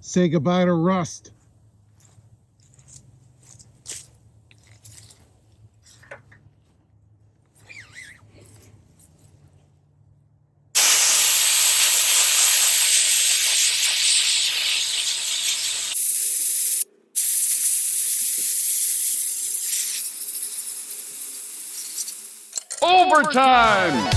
Say goodbye to rust. Overtime!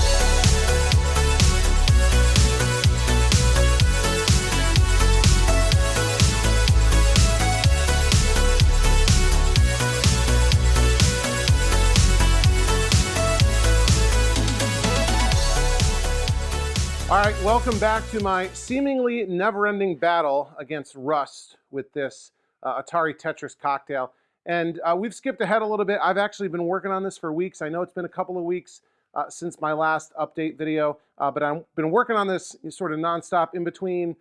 All right, welcome back to my seemingly never-ending battle against rust with this Atari Tetris cocktail. And we've skipped ahead a little bit. I've actually been working on this for weeks. I know it's been a couple of weeks since my last update video, but I've been working on this sort of nonstop in between,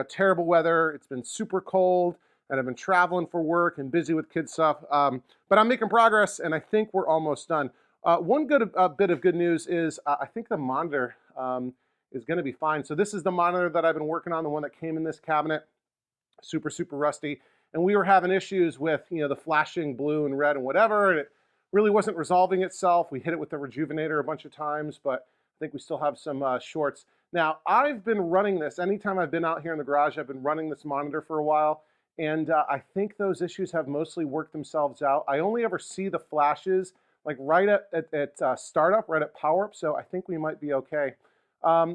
terrible weather. It's been super cold, and I've been traveling for work and busy with kid stuff. But I'm making progress, and I think we're almost done. One good bit of good news is I think the monitor is going to be fine. So this is the monitor that I've been working on, the one that came in this cabinet, super rusty. And we were having issues with, the flashing blue and red and whatever, and it really wasn't resolving itself. We hit it with the rejuvenator a bunch of times, but I think we still have some shorts. Now, I've been running this. Anytime I've been out here in the garage, I've been running this monitor for a while, and I think those issues have mostly worked themselves out. I only ever see the flashes like right at startup, right at power up, so I think we might be okay.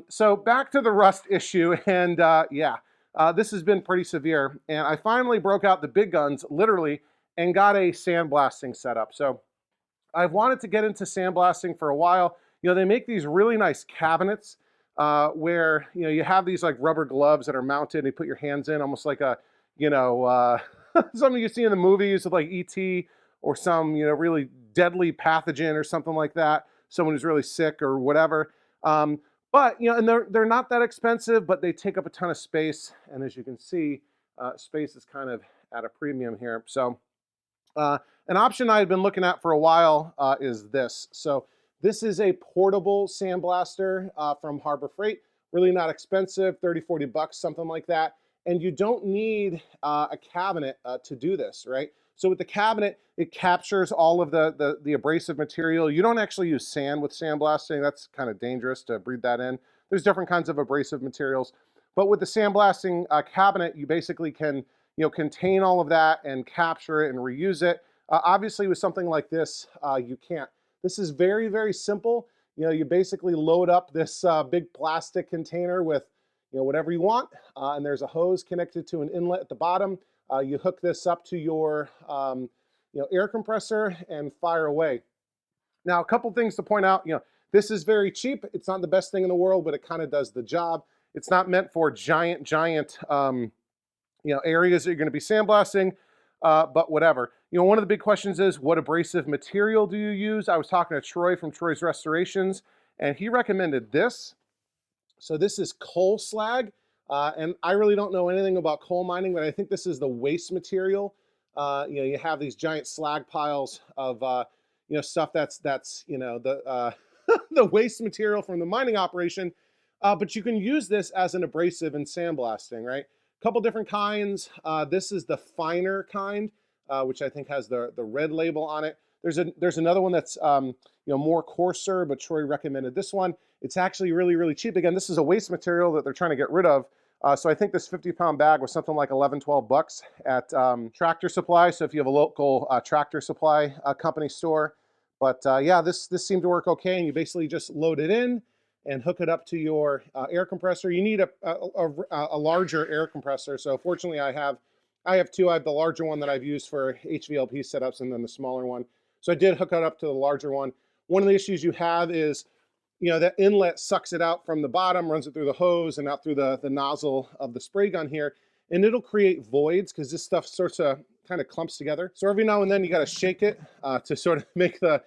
So back to the rust issue, and this has been pretty severe, and I finally broke out the big guns, literally, and got a sandblasting setup. So I've wanted to get into sandblasting for a while. They make these really nice cabinets where, you have these like rubber gloves that are mounted, and you put your hands in almost like a, something you see in the movies with like E.T. or some, really deadly pathogen or something like that, someone who's really sick or whatever. But, and they're not that expensive, but they take up a ton of space. And as you can see, space is kind of at a premium here. So an option I had been looking at for a while is this. So this is a portable sandblaster from Harbor Freight. Really not expensive, 30, 40 bucks, something like that. And you don't need a cabinet to do this, right? So with the cabinet, it captures all of the abrasive material. You don't actually use sand with sandblasting. That's kind of dangerous to breathe that in. There's different kinds of abrasive materials. But with the sandblasting cabinet, you basically can contain all of that and capture it and reuse it. Obviously, with something like this, you can't. This is very simple. You basically load up this big plastic container with whatever you want, and there's a hose connected to an inlet at the bottom. You hook this up to your air compressor and fire away. Now, a couple things to point out. This is very cheap. It's not the best thing in the world, but it kind of does the job. It's not meant for giant areas that you're going to be sandblasting, but whatever. One of the big questions is, what abrasive material do you use? I was talking to Troy from Troy's Restorations, and he recommended this. So this is coal slag. And I really don't know anything about coal mining, but I think this is the waste material. You have these giant slag piles of stuff that's the the waste material from the mining operation. But you can use this as an abrasive in sandblasting, right? A couple different kinds. This is the finer kind, which I think has the red label on it. There's another one that's more coarser, but Troy recommended this one. It's actually really cheap. Again, this is a waste material that they're trying to get rid of. So I think this 50-pound bag was something like 11, 12 bucks at Tractor Supply. So if you have a local Tractor Supply company store. But yeah, this seemed to work okay. And you basically just load it in and hook it up to your air compressor. You need a larger air compressor. So fortunately, I have two. I have the larger one that I've used for HVLP setups, and then the smaller one. So I did hook it up to the larger one. One of the issues you have is that inlet sucks it out from the bottom, runs it through the hose and out through the nozzle of the spray gun here, and it'll create voids because this stuff sorts of kind of clumps together. So every now and then you got to shake it to sort of make the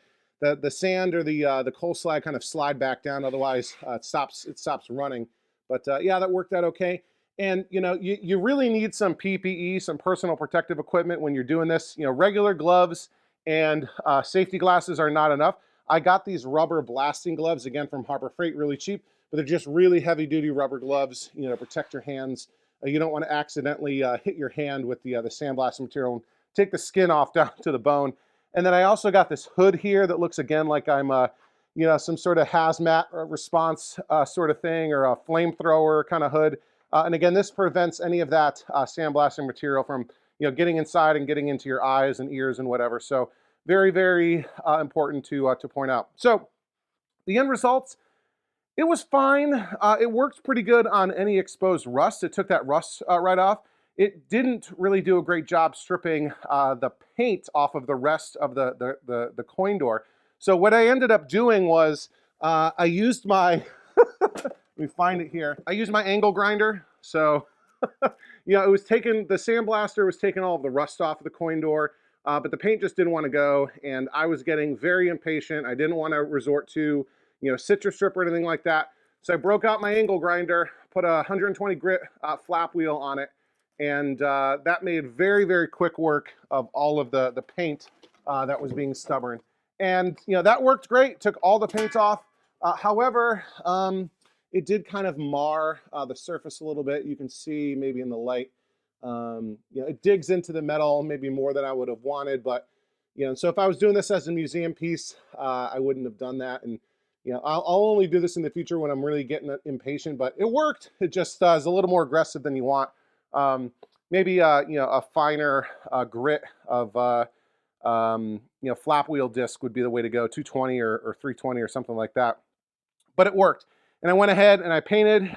sand or the coal slag kind of slide back down. Otherwise, it stops running. But yeah, that worked out okay. And you really need some PPE, some personal protective equipment when you're doing this. Regular gloves and safety glasses are not enough. I got these rubber blasting gloves, again, from Harbor Freight, really cheap, but they're just really heavy-duty rubber gloves, to protect your hands You don't want to accidentally hit your hand with the sandblasting material and take the skin off down to the bone. And then I also got this hood here that looks again like I'm some sort of hazmat response sort of thing, or a flamethrower kind of hood. And again, this prevents any of that sandblasting material from getting inside and getting into your eyes and ears and whatever. So very, very important to point out. So the end results, it was fine. It worked pretty good on any exposed rust. It took that rust right off. It didn't really do a great job stripping the paint off of the rest of the coin door. So what I ended up doing was I used my, let me find it here. I used my angle grinder. So, it was taking, the sandblaster was taking all of the rust off of the coin door, but the paint just didn't want to go, and I was getting very impatient. I didn't want to resort to, citrus strip or anything like that. So I broke out my angle grinder, put a 120 grit flap wheel on it, and that made very, very quick work of all of the paint that was being stubborn. And that worked great, took all the paint off. However, it did kind of mar the surface a little bit. You can see maybe in the light, it digs into the metal maybe more than I would have wanted. But so if I was doing this as a museum piece, I wouldn't have done that. And I'll only do this in the future when I'm really getting impatient. But it worked. It just is a little more aggressive than you want. Maybe a finer grit of flap wheel disc would be the way to go, 220 or 320 or something like that. But it worked. And I went ahead and I painted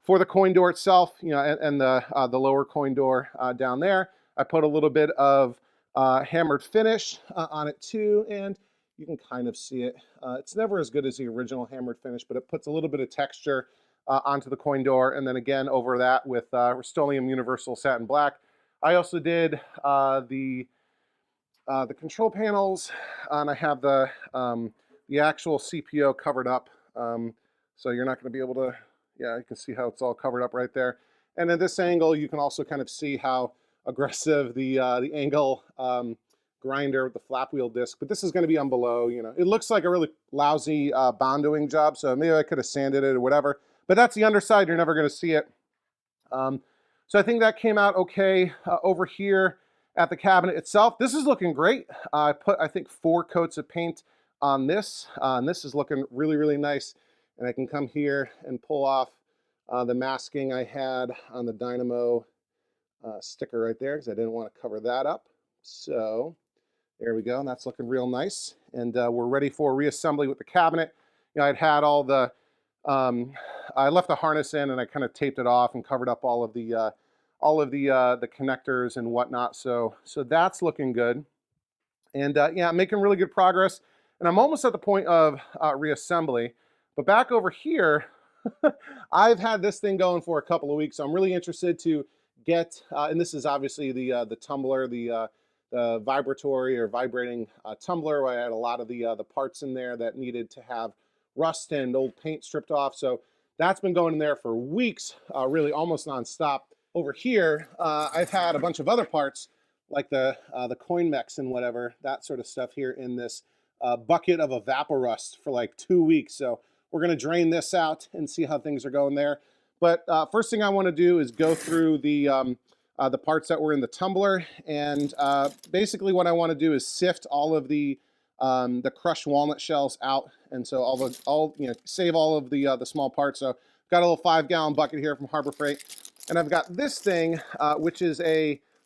for the coin door itself, and the lower coin door down there. I put a little bit of hammered finish on it too, and you can kind of see it. It's never as good as the original hammered finish, but it puts a little bit of texture onto the coin door. And then again over that with Rust-Oleum Universal Satin Black. I also did the control panels, and I have the actual CPO covered up. So you're not going to be able to, you can see how it's all covered up right there. And at this angle, you can also kind of see how aggressive the angle grinder with the flap wheel disc, but this is going to be on below. It looks like a really lousy bondoing job, so maybe I could have sanded it or whatever, but that's the underside. You're never going to see it. So I think that came out okay. Over here at the cabinet itself, this is looking great. I put, I think, 4 coats of paint on this, and this is looking really, really nice. And I can come here and pull off the masking I had on the Dynamo sticker right there, because I didn't want to cover that up. So there we go, and that's looking real nice. And we're ready for reassembly with the cabinet. I'd had all the, I left the harness in and I kind of taped it off and covered up all of the connectors and whatnot. So that's looking good. And yeah, I'm making really good progress. And I'm almost at the point of reassembly. But back over here, I've had this thing going for a couple of weeks. So I'm really interested to get, and this is obviously the tumbler, the vibratory or vibrating tumbler, where I had a lot of the parts in there that needed to have rust and old paint stripped off. So that's been going in there for weeks, really almost nonstop. Over here, I've had a bunch of other parts like the coin mechs and whatever, that sort of stuff here in this bucket of evaporust for like 2 weeks. So we're going to drain this out and see how things are going there. But first thing I want to do is go through the parts that were in the tumbler, and basically what I want to do is sift all of the crushed walnut shells out, and so save all of the small parts. So I've got a little 5-gallon bucket here from Harbor Freight, and I've got this thing which is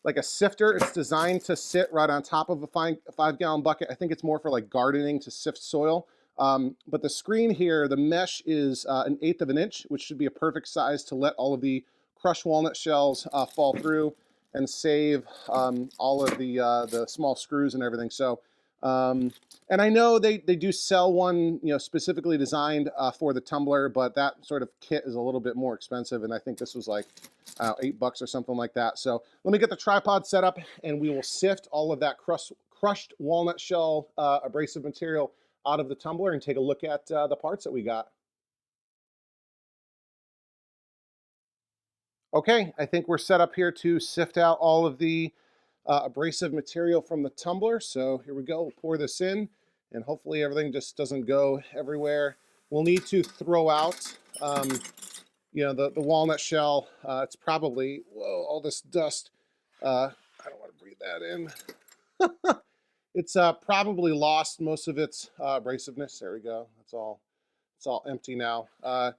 like a sifter. It's designed to sit right on top of a 5-gallon bucket. I think it's more for like gardening, to sift soil. But the screen here, the mesh is 1/8 of an inch, which should be a perfect size to let all of the crushed walnut shells fall through and save all of the small screws and everything. So, and I know they do sell one, specifically designed for the tumbler, but that sort of kit is a little bit more expensive, and I think this was like $8 or something like that. So let me get the tripod set up, and we will sift all of that crushed walnut shell abrasive material out of the tumbler and take a look at the parts that we got. Okay, I think we're set up here to sift out all of the abrasive material from the tumbler. So here we go, we'll pour this in, and hopefully everything just doesn't go everywhere. We'll need to throw out you know, the walnut shell, it's probably, whoa, all this dust. I don't want to breathe that in. It's probably lost most of its abrasiveness. There we go. It's all empty now. To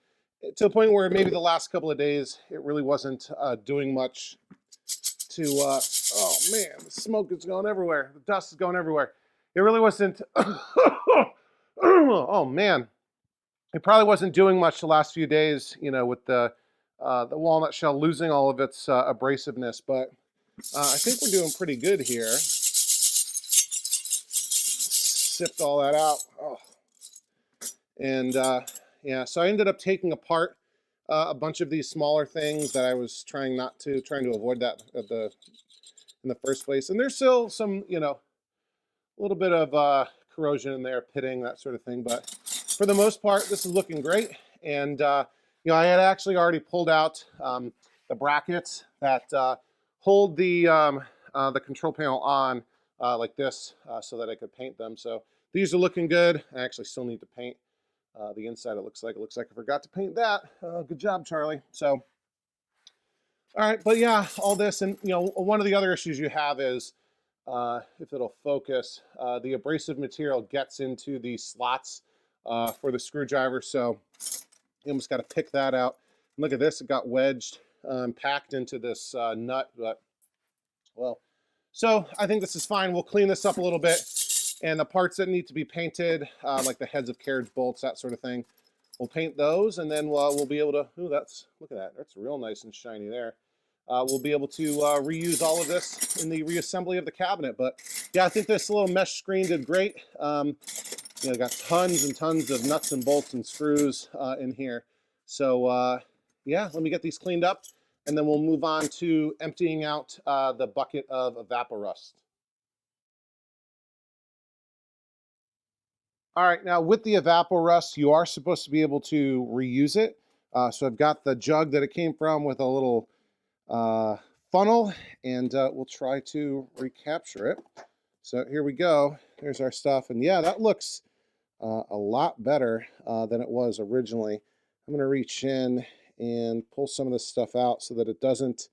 the point where maybe the last couple of days, it really wasn't doing much to, oh man, the smoke is going everywhere. The dust is going everywhere. It really wasn't, oh man, it probably wasn't doing much the last few days, you know, with the walnut shell losing all of its abrasiveness, but I think we're doing pretty good here. Sift all that out. Oh. And yeah, so I ended up taking apart a bunch of these smaller things that I was trying to avoid that in the first place. And there's still some, you know, a little bit of corrosion in there, pitting, that sort of thing. But for the most part, this is looking great. And you know, I had actually already pulled out the brackets that hold the control panel on like this, so that I could paint them. So these are looking good. I actually still need to paint the inside. It looks like I forgot to paint that. Good job, Charlie. So, all right, but yeah, all this, and you know, one of the other issues you have is, if it'll focus, the abrasive material gets into the slots for the screwdriver. So you almost got to pick that out. And look at this; it got wedged, packed into this nut. But well, so I think this is fine. We'll clean this up a little bit. And the parts that need to be painted, like the heads of carriage bolts, that sort of thing, we'll paint those, and then we'll be able to, ooh, look at that, that's real nice and shiny there. We'll be able to reuse all of this in the reassembly of the cabinet. But yeah, I think this little mesh screen did great. You know, got tons and tons of nuts and bolts and screws in here. So yeah, let me get these cleaned up, and then we'll move on to emptying out the bucket of evaporust. All right, now with the evaporust, you are supposed to be able to reuse it. So I've got the jug that it came from with a little funnel, and we'll try to recapture it. So here we go. There's our stuff, and yeah, that looks a lot better than it was originally. I'm gonna reach in and pull some of this stuff out so that it doesn't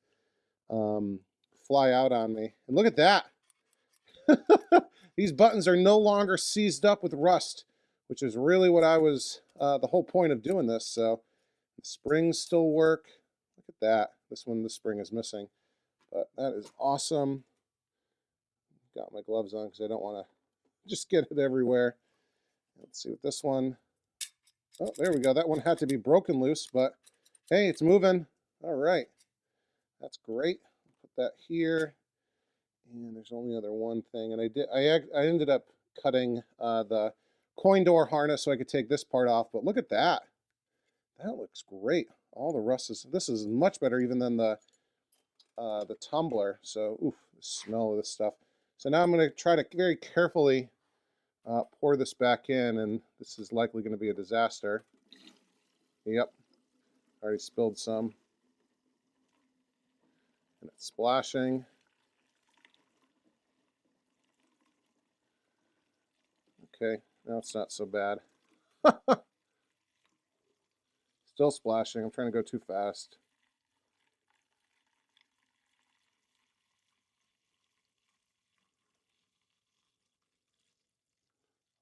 fly out on me. And look at that. These buttons are no longer seized up with rust, which is really what I was, the whole point of doing this. So the springs still work. Look at that. This one, the spring is missing, but that is awesome. Got my gloves on because I don't want to just get it everywhere. Let's see with this one. Oh, there we go. That one had to be broken loose, but hey, it's moving. All right. That's great. Put that here. And there's only other one thing, and I ended up cutting the coin door harness so I could take this part off. But look at that. That looks great. All the rust is, this is much better even than the tumbler. So, oof, the smell of this stuff. So now I'm going to try to very carefully pour this back in, and this is likely going to be a disaster. Yep, already spilled some. And it's splashing. Okay, now it's not so bad. Still splashing. I'm trying to go too fast.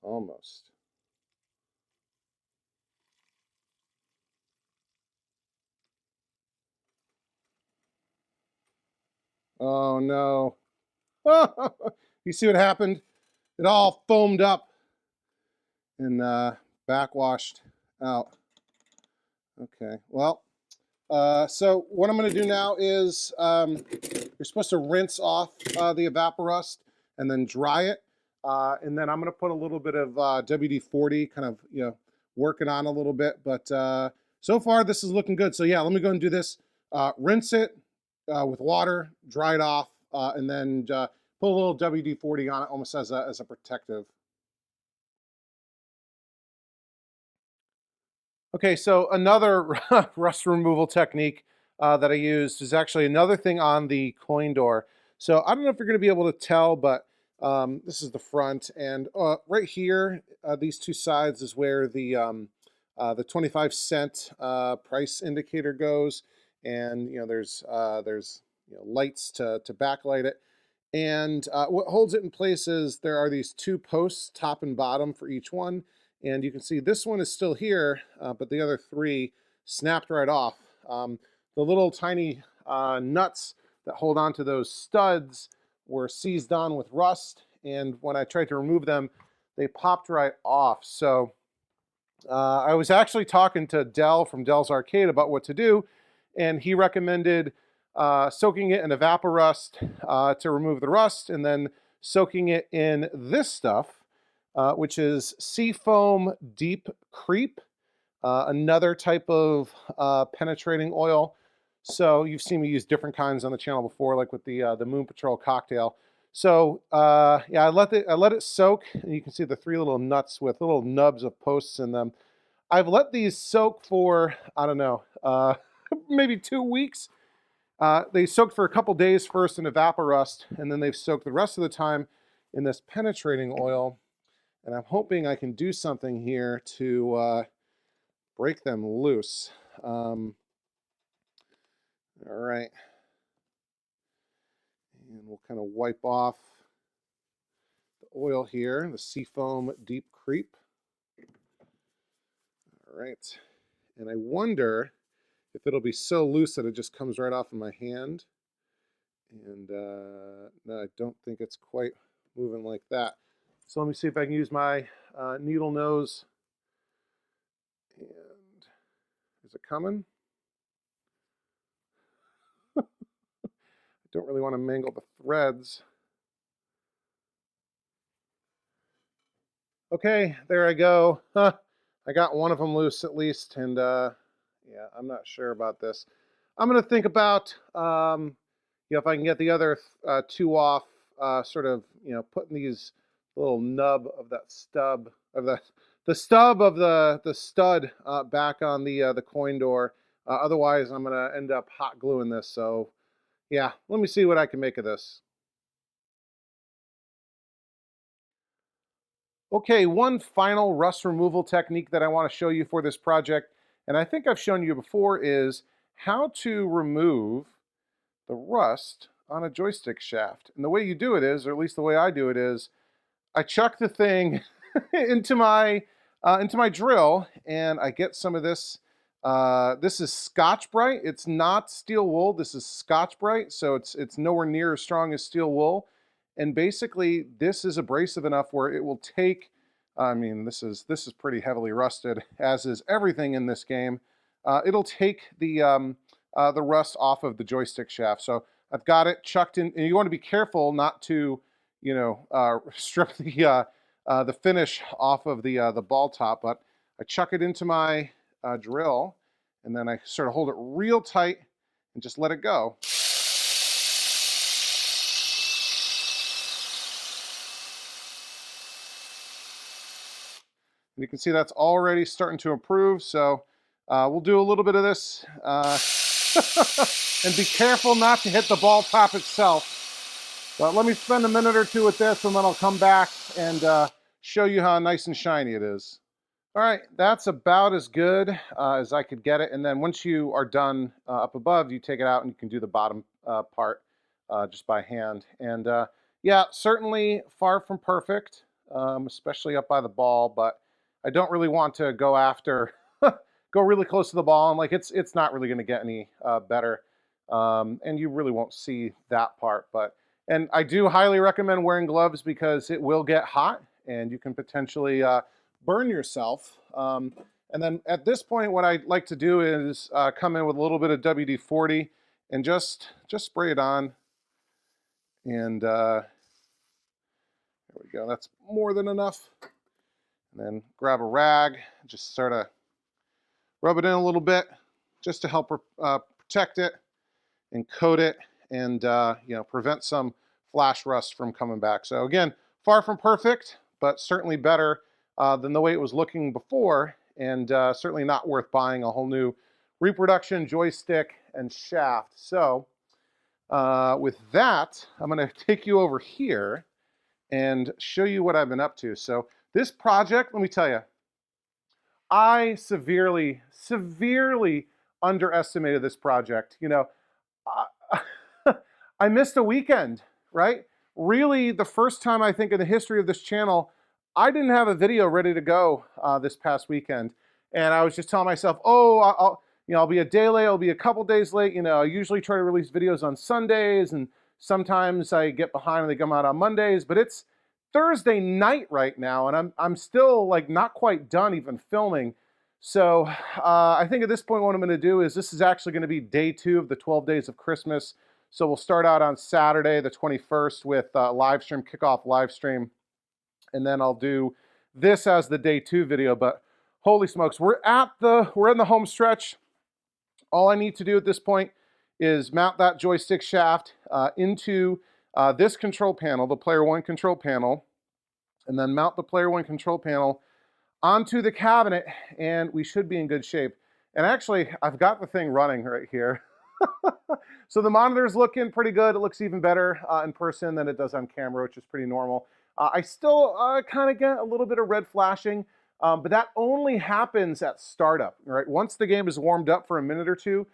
Almost. Oh no. You see what happened? It all foamed up and backwashed out. Okay, well, so what I'm going to do now is you're supposed to rinse off the evaporust and then dry it. And then I'm going to put a little bit of WD-40, kind of, you know, working on a little bit. But so far, this is looking good. So yeah, let me go and do this. Rinse it with water, dry it off, and then put a little WD-40 on it, almost as a protective. Okay, so another rust removal technique that I used is actually another thing on the coin door. So I don't know if you're going to be able to tell, but this is the front, and right here, these two sides is where the the 25-cent price indicator goes, and there's lights to backlight it. And what holds it in place is there are these two posts, top and bottom, for each one. And you can see this one is still here, but the other three snapped right off. The little tiny nuts that hold on to those studs were seized on with rust, and when I tried to remove them, they popped right off. So I was actually talking to Dell from Dell's Arcade about what to do, and he recommended soaking it in Evaporust to remove the rust, and then soaking it in this stuff, which is Seafoam Deep Creep, another type of penetrating oil. So you've seen me use different kinds on the channel before, like with the Moon Patrol cocktail. So yeah, I let it soak, and you can see the three little nuts with little nubs of posts in them. I've let these soak for, I don't know, maybe 2 weeks. They soaked for a couple days first in Evaporust, and then they've soaked the rest of the time in this penetrating oil. And I'm hoping I can do something here to break them loose. All right. And we'll kind of wipe off the oil here, the Seafoam Deep Creep. All right. And I wonder if it'll be so loose that it just comes right off of my hand. And no, I don't think it's quite moving like that. So let me see if I can use my needle nose. And is it coming? I don't really want to mangle the threads. Okay, there I go. Huh. I got one of them loose at least, and yeah, I'm not sure about this. I'm going to think about, if I can get the other two off, sort of, putting these little nub of that stub of the stub of the stud back on the coin door. Otherwise, I'm going to end up hot gluing this. So, yeah, let me see what I can make of this. Okay, one final rust removal technique that I want to show you for this project, and I think I've shown you before, is how to remove the rust on a joystick shaft. And the way you do it is, or at least the way I do it is, I chuck the thing into my drill, and I get some of this. This is Scotch-Brite. It's not steel wool. This is Scotch-Brite, so it's nowhere near as strong as steel wool. And basically, this is abrasive enough where it will take. I mean, this is pretty heavily rusted, as is everything in this game. It'll take the rust off of the joystick shaft. So I've got it chucked in, and you want to be careful not to, strip the finish off of the ball top. But I chuck it into my drill, and then I sort of hold it real tight and just let it go. And you can see that's already starting to improve. So we'll do a little bit of this. And be careful not to hit the ball top itself. But let me spend a minute or two with this, and then I'll come back and show you how nice and shiny it is. All right, that's about as good as I could get it. And then once you are done up above, you take it out and you can do the bottom part just by hand. And yeah, certainly far from perfect, especially up by the ball, but I don't really want to go after, go really close to the ball, and like it's not really going to get any better, and you really won't see that part. And I do highly recommend wearing gloves because it will get hot, and you can potentially burn yourself. And then at this point, what I like to do is come in with a little bit of WD-40 and just spray it on, and there we go. That's more than enough. And then grab a rag, just sort of rub it in a little bit, just to help protect it and coat it, and prevent some flash rust from coming back. So again, far from perfect, but certainly better than the way it was looking before, and certainly not worth buying a whole new reproduction joystick and shaft. So with that, I'm going to take you over here and show you what I've been up to. So this project, let me tell you, I severely, severely underestimated this project. You know, I missed a weekend, right? Really, the first time I think in the history of this channel, I didn't have a video ready to go this past weekend. And I was just telling myself, oh, I'll be a day late, I'll be a couple days late. You know, I usually try to release videos on Sundays, and sometimes I get behind and they come out on Mondays, but it's Thursday night right now, and I'm still like not quite done even filming. So I think at this point what I'm going to do is this is actually going to be day 2 of the 12 days of Christmas. So we'll start out on Saturday the 21st with live stream, kickoff live stream, and then I'll do this as the day 2 video. But holy smokes, we're in the home stretch. All I need to do at this point is mount that joystick shaft into this control panel, the Player 1 control panel, and then mount the Player 1 control panel onto the cabinet, and we should be in good shape. And actually, I've got the thing running right here. So the monitor's looking pretty good. It looks even better in person than it does on camera, which is pretty normal. I still kind of get a little bit of red flashing, but that only happens at startup, right? Once the game is warmed up for a minute or two,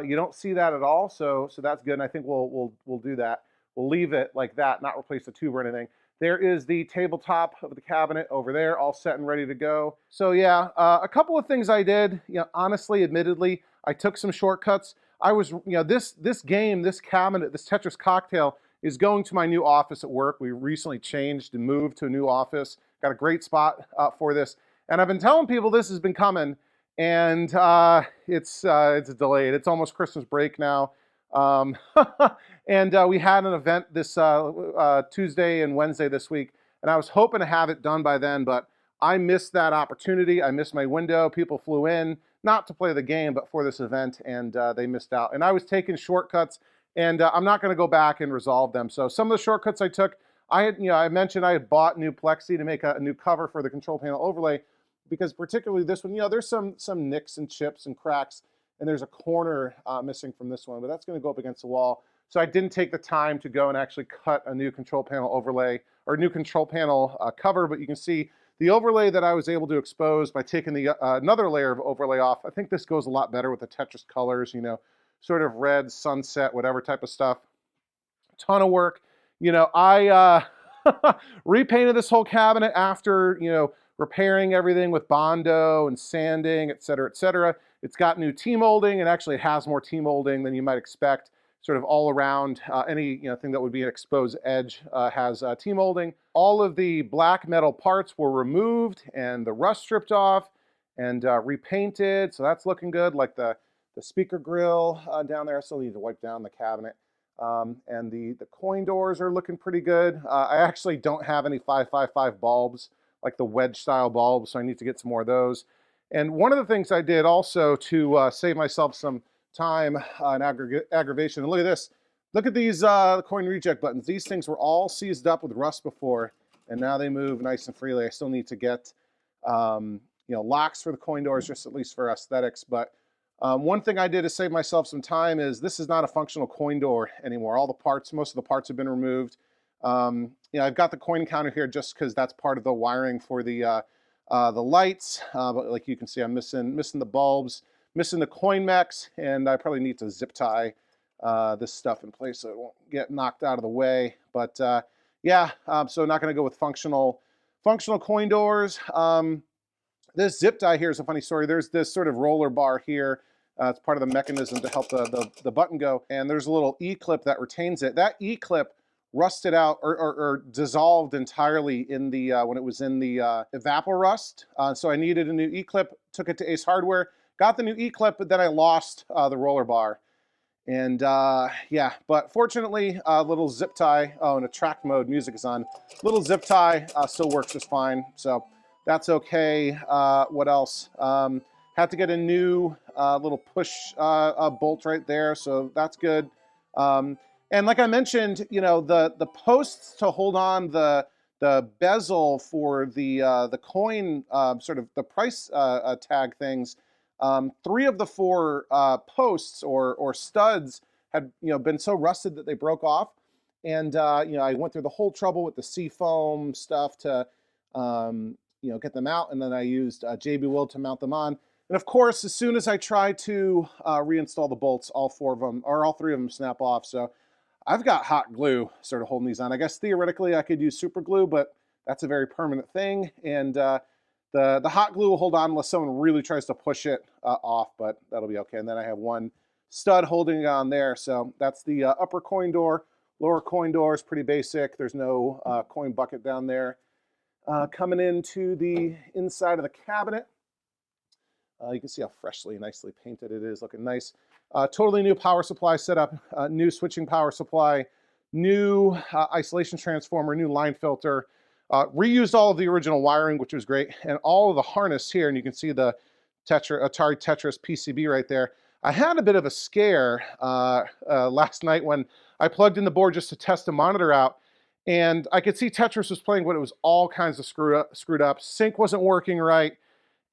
you don't see that at all. So that's good, and I think we'll do that. We'll leave it like that, not replace the tube or anything. There is the tabletop of the cabinet over there, all set and ready to go. So yeah, a couple of things I did. You know, honestly, admittedly, I took some shortcuts. I was, you know, this game, this cabinet, this Tetris cocktail is going to my new office at work. We recently changed and moved to a new office. Got a great spot for this, and I've been telling people this has been coming, and it's delayed. It's almost Christmas break now. And we had an event this Tuesday and Wednesday this week, and I was hoping to have it done by then, but I missed that opportunity. I missed my window. People flew in, not to play the game, but for this event, and they missed out. And I was taking shortcuts, and I'm not going to go back and resolve them. So some of the shortcuts I took, I mentioned I had bought new plexi to make a new cover for the control panel overlay, because particularly this one, there's some nicks and chips and cracks, and there's a corner missing from this one, but that's going to go up against the wall. So I didn't take the time to go and actually cut a new control panel overlay or new control panel cover, but you can see the overlay that I was able to expose by taking the another layer of overlay off. I think this goes a lot better with the Tetris colors, sort of red, sunset, whatever type of stuff. Ton of work. I repainted this whole cabinet after, repairing everything with Bondo and sanding, et cetera, et cetera. It's got new T-molding, and actually it has more T-molding than you might expect. Sort of all around any thing that would be an exposed edge has T-molding. All of the black metal parts were removed and the rust stripped off and repainted, so that's looking good. Like the speaker grill down there, I still need to wipe down the cabinet. And the coin doors are looking pretty good. I actually don't have any 555 bulbs, like the wedge style bulbs, so I need to get some more of those. And one of the things I did also to save myself some time and aggravation, and look at this. Look at these coin reject buttons. These things were all seized up with rust before, and now they move nice and freely. I still need to get locks for the coin doors, just at least for aesthetics. But one thing I did to save myself some time is this is not a functional coin door anymore. All the parts, most of the parts have been removed. I've got the coin counter here just because that's part of the wiring for the lights. But like you can see, I'm missing the bulbs, missing the coin mechs, and I probably need to zip tie this stuff in place so it won't get knocked out of the way. But so not going to go with functional coin doors. This zip tie here is a funny story. There's this sort of roller bar here. It's part of the mechanism to help the button go. And there's a little E-clip that retains it. That E-clip rusted out or dissolved entirely in the when it was in the evaporust. So I needed a new E-clip, took it to Ace Hardware, got the new E-clip, but then I lost the roller bar. And but fortunately, little zip tie, in attract mode, music is on. Little zip tie still works just fine. So that's okay. What else? Had to get a new little push bolt right there, so that's good. And like I mentioned, the posts to hold on the bezel for the coin, sort of the price tag things. 3 of the 4 posts or studs had been so rusted that they broke off, and I went through the whole trouble with the seafoam stuff to get them out, and then I used JB Weld to mount them on. And of course, as soon as I try to reinstall the bolts, all 4 of them, or all 3 of them snap off. So I've got hot glue sort of holding these on. I guess theoretically I could use super glue, but that's a very permanent thing. And the hot glue will hold on unless someone really tries to push it off, but that'll be okay. And then I have one stud holding it on there. So that's the upper coin door. Lower coin door is pretty basic. There's no coin bucket down there. Coming into the inside of the cabinet, you can see how freshly, nicely painted it is, looking nice. Totally new power supply setup, new switching power supply, new isolation transformer, new line filter. Reused all of the original wiring, which was great, and all of the harness here, and you can see the Atari Tetris PCB right there. I had a bit of a scare last night when I plugged in the board just to test the monitor out, and I could see Tetris was playing, but it was all kinds of screwed up. Sync wasn't working right,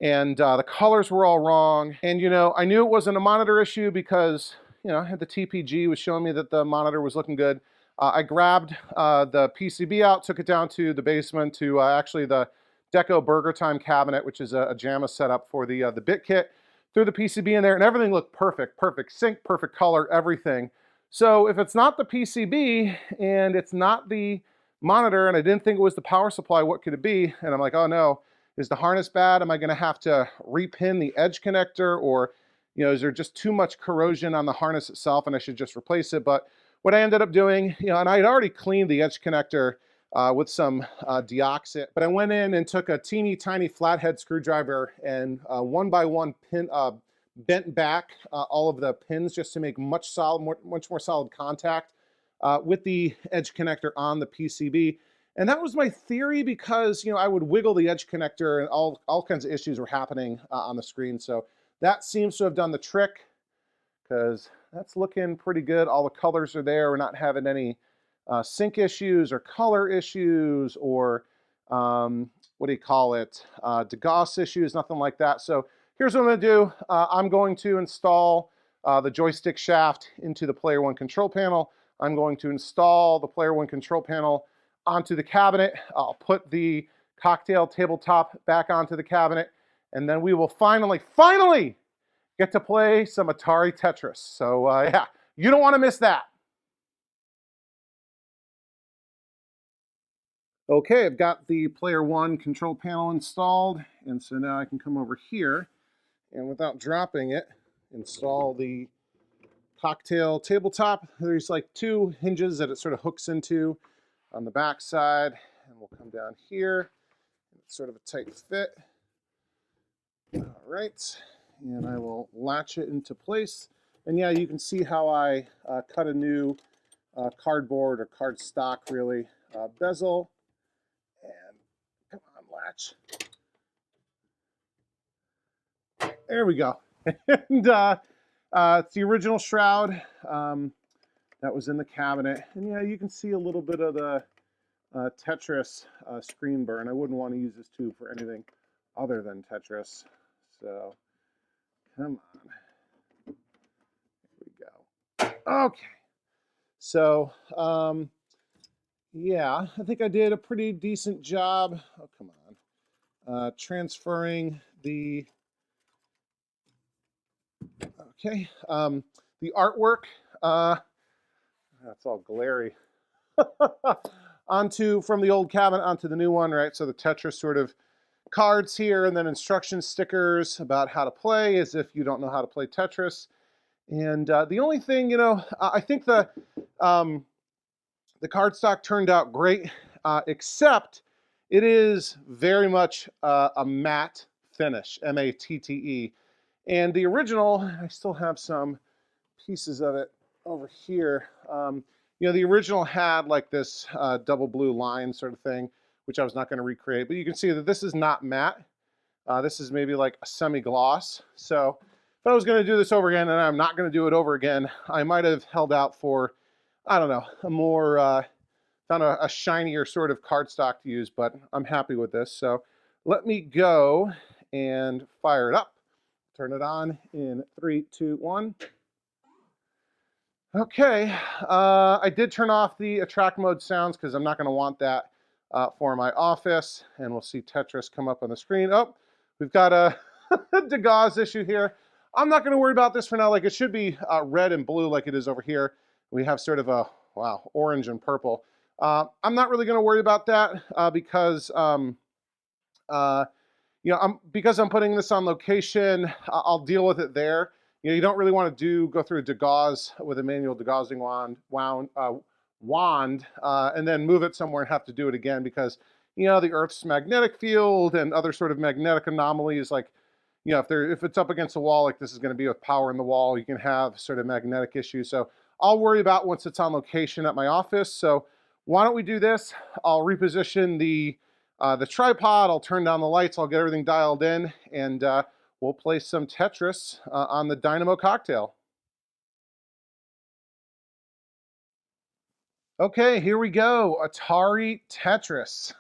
and the colors were all wrong. And I knew it wasn't a monitor issue because I had the TPG was showing me that the monitor was looking good. I grabbed the PCB out, took it down to the basement to actually the Deco Burger Time cabinet, which is a JAMA setup for the bit kit. Threw the PCB in there, and everything looked perfect. Perfect sync, perfect color, everything. So if it's not the PCB and it's not the monitor, and I didn't think it was the power supply, what could it be? And I'm like, oh no, is the harness bad? Am I going to have to repin the edge connector, or is there just too much corrosion on the harness itself and I should just replace it? But what I ended up doing, and I had already cleaned the edge connector with some deoxit, but I went in and took a teeny tiny flathead screwdriver and one by one bent back all of the pins just to make much more solid contact with the edge connector on the PCB. And that was my theory because I would wiggle the edge connector and all kinds of issues were happening on the screen. So that seems to have done the trick, because that's looking pretty good. All the colors are there. We're not having any sync issues or color issues or what do you call it, DeGauss issues, nothing like that. So here's what I'm going to do. I'm going to install the joystick shaft into the Player One control panel. I'm going to install the Player One control panel onto the cabinet. I'll put the cocktail tabletop back onto the cabinet, and then we will finally get to play some Atari Tetris. So yeah, you don't want to miss that. Okay, I've got the Player One control panel installed, and so now I can come over here and without dropping it, install the cocktail tabletop. There's like 2 hinges that it sort of hooks into on the back side, and we'll come down here. It's sort of a tight fit. All right, and I will latch it into place. And yeah, you can see how I cut a new cardboard or cardstock really bezel. And come on, latch. There we go. And it's the original shroud that was in the cabinet. And yeah, you can see a little bit of the Tetris screen burn. I wouldn't want to use this tube for anything other than Tetris. So come on. Here we go. Okay. So yeah, I think I did a pretty decent job. Oh, come on. Transferring the the artwork, that's all glary, from the old cabinet onto the new one, right? So the Tetris sort of cards here, and then instruction stickers about how to play as if you don't know how to play Tetris. And the only thing, I think the cardstock turned out great, except it is very much a matte finish, M-A-T-T-E. And the original, I still have some pieces of it over here. The original had like this double blue line sort of thing, which I was not going to recreate. But you can see that this is not matte. This is maybe like a semi-gloss. So if I was going to do this over again, and I'm not going to do it over again, I might have held out for, I don't know, a more, found a shinier sort of cardstock to use. But I'm happy with this. So let me go and fire it up. Turn it on in 3, 2, 1. Okay, I did turn off the attract mode sounds because I'm not going to want that for my office, and we'll see Tetris come up on the screen. Oh, we've got a Degas issue here. I'm not going to worry about this for now. Like, it should be red and blue like it is over here. We have sort of a, wow, orange and purple. I'm not really going to worry about that because you know, because I'm putting this on location, I'll deal with it there. You know, you don't really want to go through a degauss with a manual degaussing wand and then move it somewhere and have to do it again because, you know, the Earth's magnetic field and other sort of magnetic anomalies, like, you know, if it's up against a wall, like this is going to be with power in the wall, you can have sort of magnetic issues. So I'll worry about once it's on location at my office. So why don't we do this? I'll reposition the tripod, I'll turn down the lights, I'll get everything dialed in, and we'll play some Tetris on the Dynamo cocktail. Okay, here we go, Atari Tetris.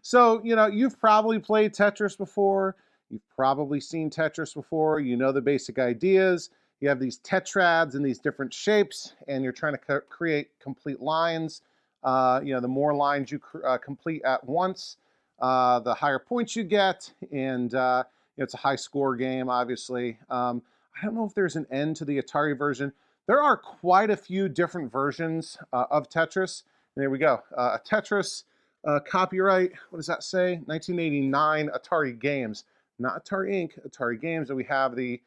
So, you know, you've probably played Tetris before, you've probably seen Tetris before, you know the basic ideas. You have these tetrads in these different shapes, and you're trying to create complete lines. You know, the more lines you complete at once, the higher points you get, and you know, it's a high score game, obviously. I don't know if there's an end to the Atari version. There are quite a few different versions of Tetris. And there we go. A Tetris copyright, what does that say? 1989 Atari Games. Not Atari Inc., Atari Games. And we have the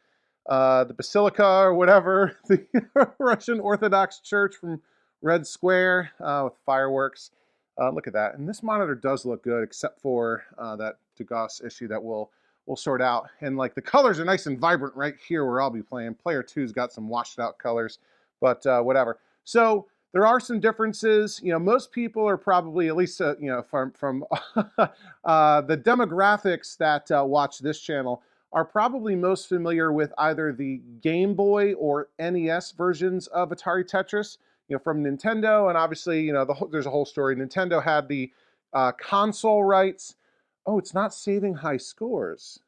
Basilica or whatever, the Russian Orthodox Church from Red Square with fireworks. Look at that. And this monitor does look good, except for that Degas issue that we'll sort out. And like the colors are nice and vibrant right here where I'll be playing. Player 2's got some washed out colors, but whatever. So there are some differences. You know, most people are probably, at least you know, from the demographics that watch this channel, are probably most familiar with either the Game Boy or NES versions of Atari Tetris, you know, from Nintendo. And obviously, you know, there's a whole story. Nintendo had the console rights. Oh, it's not saving high scores.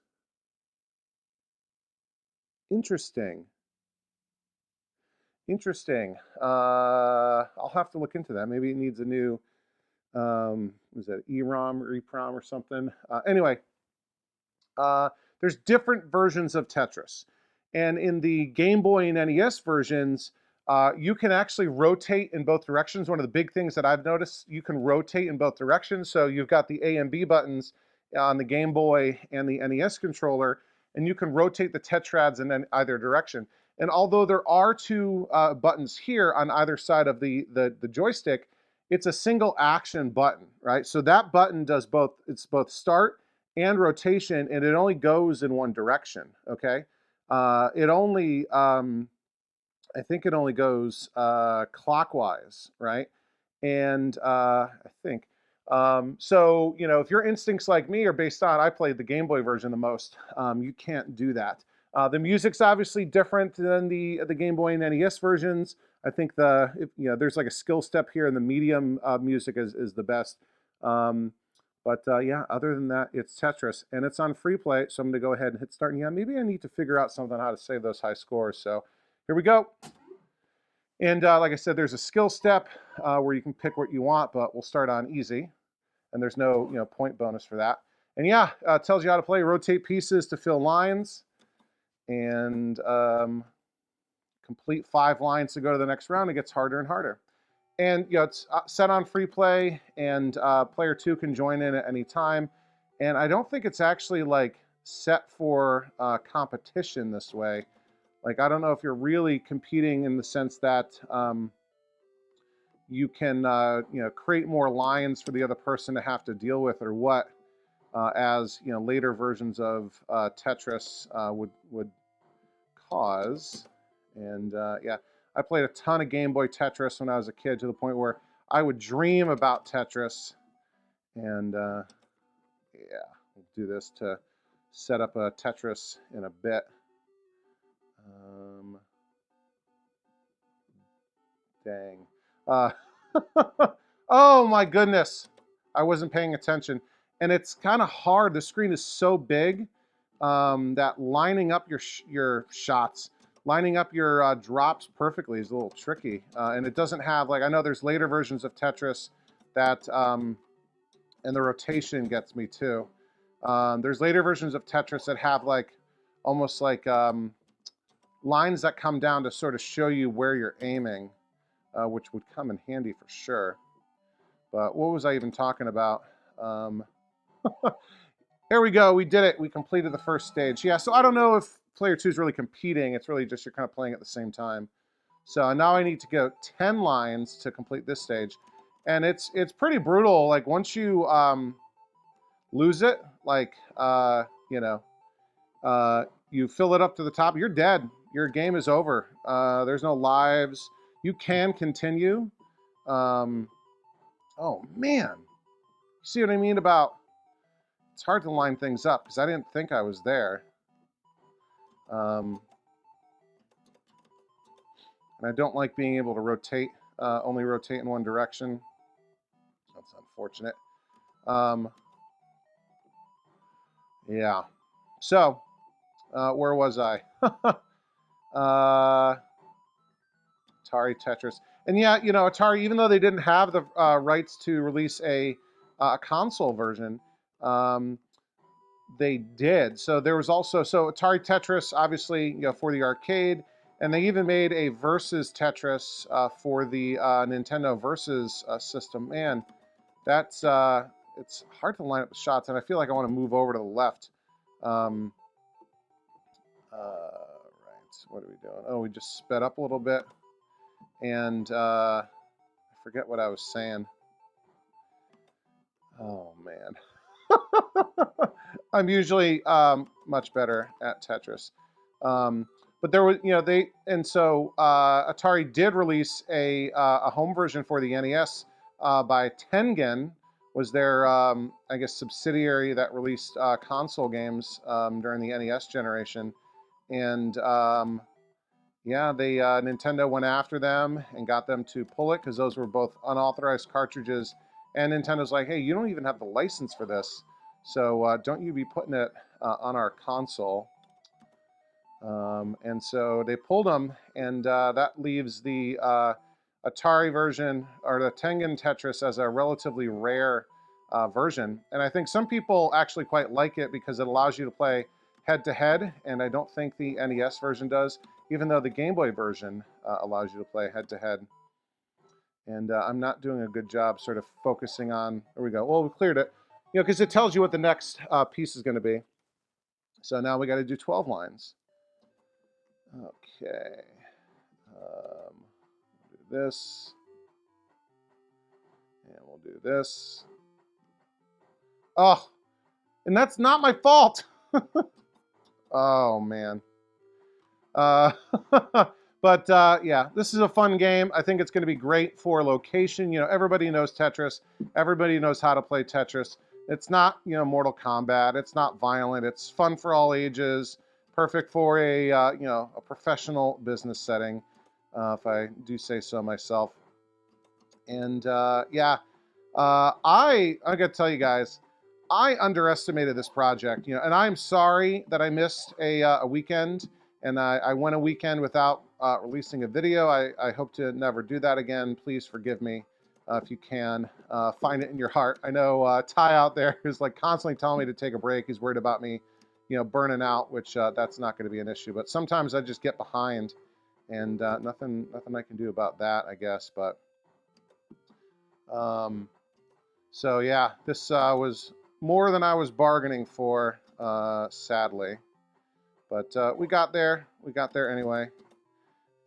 Interesting. Interesting. I'll have to look into that. Maybe it needs a new, was that EROM or EPROM or something? Anyway, there's different versions of Tetris. And in the Game Boy and NES versions, you can actually rotate in both directions. One of the big things that I've noticed, you can rotate in both directions. So you've got the A and B buttons on the Game Boy and the NES controller, and you can rotate the tetrads in either direction. And although there are two buttons here on either side of the joystick, it's a single action button, right? So that button does both, it's both start and rotation, and it only goes in one direction, okay? It only, I think it only goes clockwise, right? And I think, so, you know, if your instincts like me are based on, I played the Game Boy version the most, you can't do that. The music's obviously different than the Game Boy and NES versions. I think you know, there's like a skill step here, and the medium music is the best. But yeah, other than that, it's Tetris, and it's on free play, so I'm going to go ahead and hit start. And yeah, maybe I need to figure out something how to save those high scores. So here we go. And like I said, there's a skill step where you can pick what you want, but we'll start on easy. And there's no, you know, point bonus for that. And yeah, it tells you how to play. Rotate pieces to fill lines, and complete 5 lines to go to the next round. It gets harder and harder. And you know, it's set on free play, and player 2 can join in at any time. And I don't think it's actually like set for competition this way. Like, I don't know if you're really competing in the sense that you can, you know, create more lines for the other person to have to deal with, or what, as you know, later versions of Tetris would cause. And yeah, I played a ton of Game Boy Tetris when I was a kid, to the point where I would dream about Tetris. And yeah, we'll do this to set up a Tetris in a bit. Dang. Oh my goodness. I wasn't paying attention. And it's kind of hard. The screen is so big that lining up your shots, lining up your drops perfectly is a little tricky. And it doesn't have, like, I know there's later versions of Tetris that and the rotation gets me too. There's later versions of Tetris that have like almost like lines that come down to sort of show you where you're aiming, which would come in handy for sure. But what was I even talking about? Here we go. We did it. We completed the first stage. Yeah, so I don't know if player 2 is really competing. It's really just you're kind of playing at the same time. So now I need to go 10 lines to complete this stage. And it's pretty brutal. Like once you lose it, like, you know, you fill it up to the top, you're dead. Your game is over. There's no lives. You can continue. Oh, man. You see what I mean about... It's hard to line things up because I didn't think I was there. And I don't like being able to rotate, only rotate in one direction. That's unfortunate. Yeah. So, where was I? Atari Tetris. And yeah, you know, Atari, even though they didn't have the rights to release a console version, they did. So there was also, so Atari Tetris, obviously, you know, for the arcade, and they even made a Versus Tetris for the Nintendo Versus system. Man, that's, it's hard to line up the shots, and I feel like I want to move over to the left. Right, what are we doing? Oh, we just sped up a little bit, and I forget what I was saying. Oh, man. I'm usually much better at Tetris. But there was, you know, Atari did release a home version for the NES by Tengen, was their, I guess, subsidiary that released console games during the NES generation. And yeah, Nintendo went after them and got them to pull it because those were both unauthorized cartridges. And Nintendo's like, hey, you don't even have the license for this, so don't you be putting it on our console. And so they pulled them, and that leaves the Atari version, or the Tengen Tetris, as a relatively rare version. And I think some people actually quite like it because it allows you to play head-to-head, and I don't think the NES version does, even though the Game Boy version allows you to play head-to-head. And I'm not doing a good job sort of focusing on, there we go. Well, we cleared it, you know, because it tells you what the next piece is going to be. So now we got to do 12 lines. Okay. We'll do this. And we'll do this. Oh, and that's not my fault. Oh, man. But yeah, this is a fun game. I think it's going to be great for location. You know, everybody knows Tetris. Everybody knows how to play Tetris. It's not, you know, Mortal Kombat. It's not violent. It's fun for all ages. Perfect for a, you know, a professional business setting, if I do say so myself. And yeah, I got to tell you guys, I underestimated this project. You know, and I'm sorry that I missed a weekend. And I went a weekend without releasing a video. I hope to never do that again. Please forgive me if you can. Find it in your heart. I know Ty out there is like constantly telling me to take a break. He's worried about me, you know, burning out, which that's not going to be an issue. But sometimes I just get behind, and nothing I can do about that, I guess. But so yeah, this was more than I was bargaining for, sadly. But we got there. We got there anyway.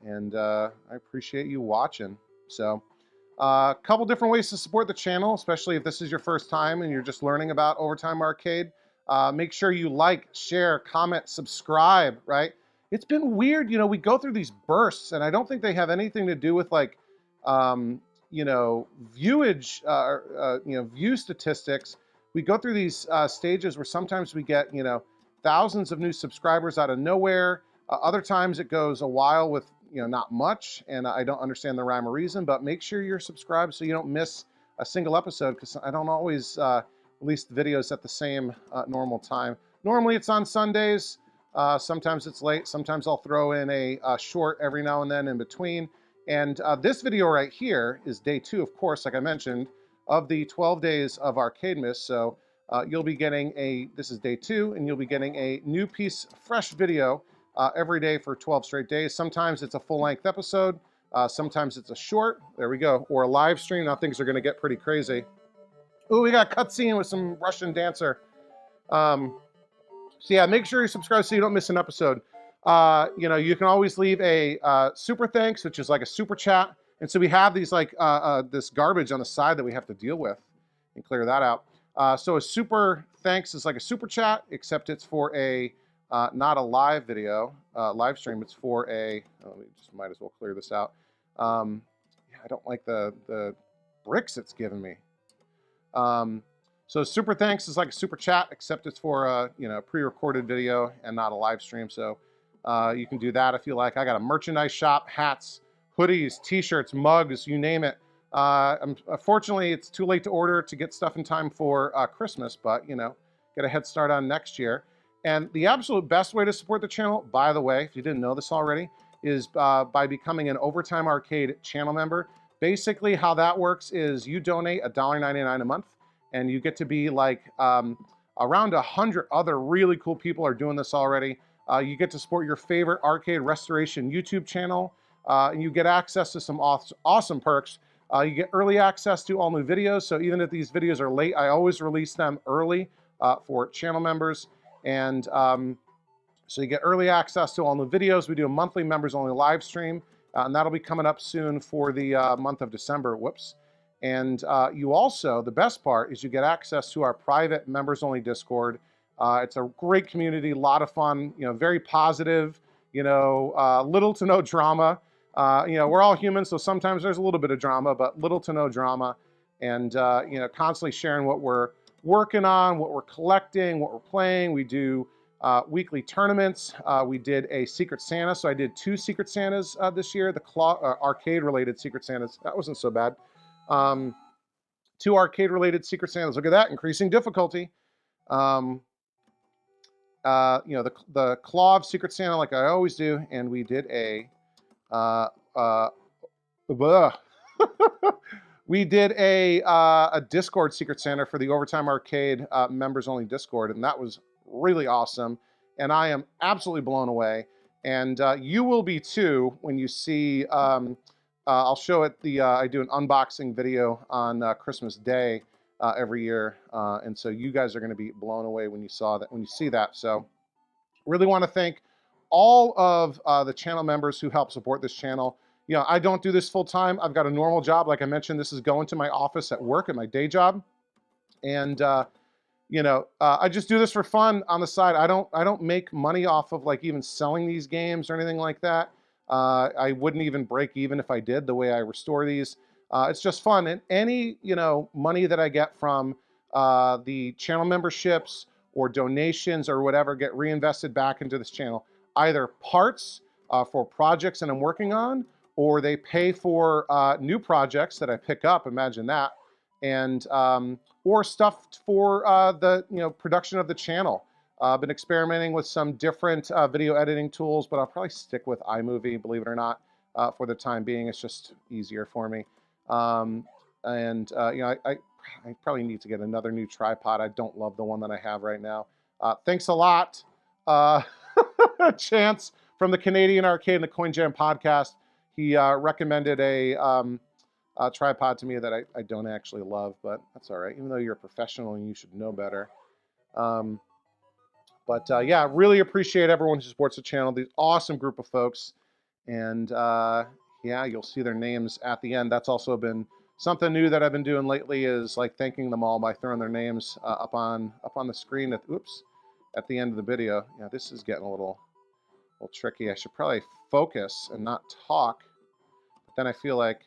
And I appreciate you watching. So a couple different ways to support the channel, especially if this is your first time and you're just learning about Overtime Arcade. Make sure you like, share, comment, subscribe, right? It's been weird. You know, we go through these bursts, and I don't think they have anything to do with, like, you know, viewage, you know, view statistics. We go through these stages where sometimes we get, you know, thousands of new subscribers out of nowhere. Other times it goes a while with, you know, not much, and I don't understand the rhyme or reason, but make sure you're subscribed so you don't miss a single episode, because I don't always release the videos at the same normal time. Normally it's on Sundays. Sometimes it's late. Sometimes I'll throw in a short every now and then in between. And this video right here is day 2, of course, like I mentioned, of the 12 days of Arcademas. So you'll be getting this is day 2, and you'll be getting a new piece, fresh video every day for 12 straight days. Sometimes it's a full-length episode. Sometimes it's a short, there we go, or a live stream. Now things are gonna get pretty crazy. Ooh, we got a cutscene with some Russian dancer. So yeah, make sure you subscribe so you don't miss an episode. You know, you can always leave a super thanks, which is like a super chat. And so we have these like this garbage on the side that we have to deal with and clear that out. So a super thanks is like a super chat, except it's for a not a live video, live stream. It's for a, we just might as well clear this out. Yeah, I don't like the bricks it's given me. So super thanks is like a super chat, except it's for a pre-recorded video and not a live stream. So you can do that if you like. I got a merchandise shop, hats, hoodies, t-shirts, mugs, you name it. Unfortunately, it's too late to order to get stuff in time for Christmas, but get a head start on next year. And the absolute best way to support the channel, by the way, if you didn't know this already, is by becoming an Overtime Arcade channel member. Basically, how that works is you donate $1.99 a month, and you get to be like around 100 other really cool people are doing this already. You get to support your favorite arcade restoration YouTube channel, and you get access to some awesome perks. You get early access to all new videos, so even if these videos are late, I always release them early for channel members. And so you get early access to all new videos. We do a monthly members-only live stream, and that'll be coming up soon for the month of December. Whoops. And you also, the best part is you get access to our private members-only Discord. It's a great community, a lot of fun, very positive, little to no drama. We're all human, so sometimes there's a little bit of drama, but little to no drama. And, constantly sharing what we're working on, what we're collecting, what we're playing. We do weekly tournaments. We did a Secret Santa, so I did 2 Secret Santas this year, the arcade-related Secret Santas. That wasn't so bad. 2 arcade-related Secret Santas. Look at that, increasing difficulty. The Claw of Secret Santa, like I always do, and we did a we did a Discord Secret Santa for the Overtime Arcade members-only Discord, and that was really awesome. And I am absolutely blown away. And you will be too when you see. I'll show it. I do an unboxing video on Christmas Day every year, and so you guys are going to be blown away when you see that. So, really want to thank all of the channel members who help support this channel. I don't do this full time. I've got a normal job, like I mentioned. This is going to my office at work, at my day job, and I just do this for fun on the side. I don't make money off of like even selling these games or anything like that. I wouldn't even break even if I did, the way I restore these. It's just fun. And any, money that I get from the channel memberships or donations or whatever get reinvested back into this channel. Either parts for projects that I'm working on, or they pay for new projects that I pick up, imagine that, and or stuff for the production of the channel. I've been experimenting with some different video editing tools, but I'll probably stick with iMovie, believe it or not, for the time being. It's just easier for me. I probably need to get another new tripod. I don't love the one that I have right now. Thanks a lot, Chance from the Canadian Arcade and the Coin Jam podcast. He recommended a tripod to me that I don't actually love, but that's all right. Even though you're a professional and you should know better. Yeah, really appreciate everyone who supports the channel. These awesome group of folks. And yeah, you'll see their names at the end. That's also been something new that I've been doing lately, is like thanking them all by throwing their names up on the screen at the end of the video. Yeah, this is getting a little tricky. I should probably focus and not talk. But then I feel like,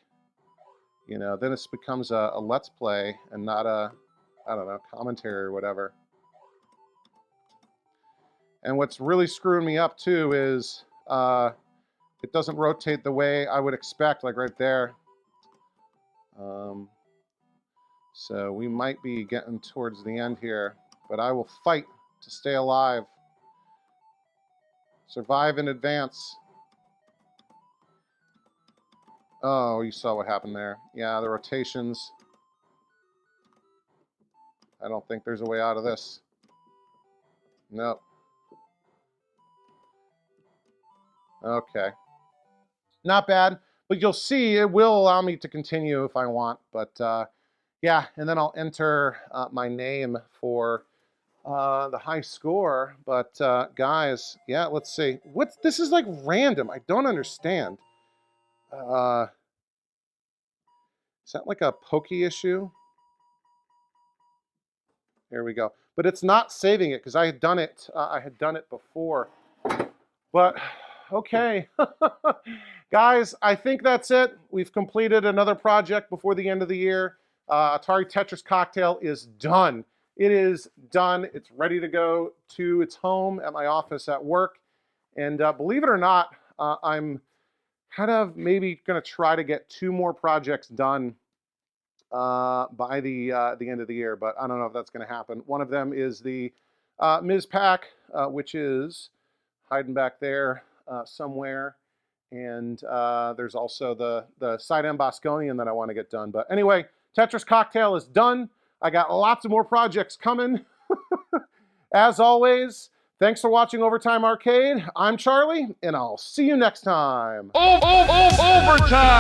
then this becomes a let's play and not a, I don't know, commentary or whatever. And what's really screwing me up too is it doesn't rotate the way I would expect, like right there. So we might be getting towards the end here, but I will fight to stay alive. Survive in advance. Oh, you saw what happened there. Yeah, the rotations. I don't think there's a way out of this. Nope. Okay. Not bad, but you'll see it will allow me to continue if I want. But yeah, and then I'll enter my name for the high score. But guys, yeah, let's see. This is like random. I don't understand. Is that like a pokey issue? Here we go. But it's not saving it because I had done it. I had done it before. But okay, guys, I think that's it. We've completed another project before the end of the year. Atari Tetris Cocktail is done. It is done. It's ready to go to its home at my office at work. And believe it or not, I'm kind of maybe going to try to get 2 more projects done by the end of the year, but I don't know if that's going to happen. One of them is the M.A.S.K, which is hiding back there somewhere, and there's also the side Sandblasting that I want to get done. But anyway, Tetris Cocktail is done. I got lots of more projects coming. As always, thanks for watching Overtime Arcade. I'm Charlie, and I'll see you next time. Overtime!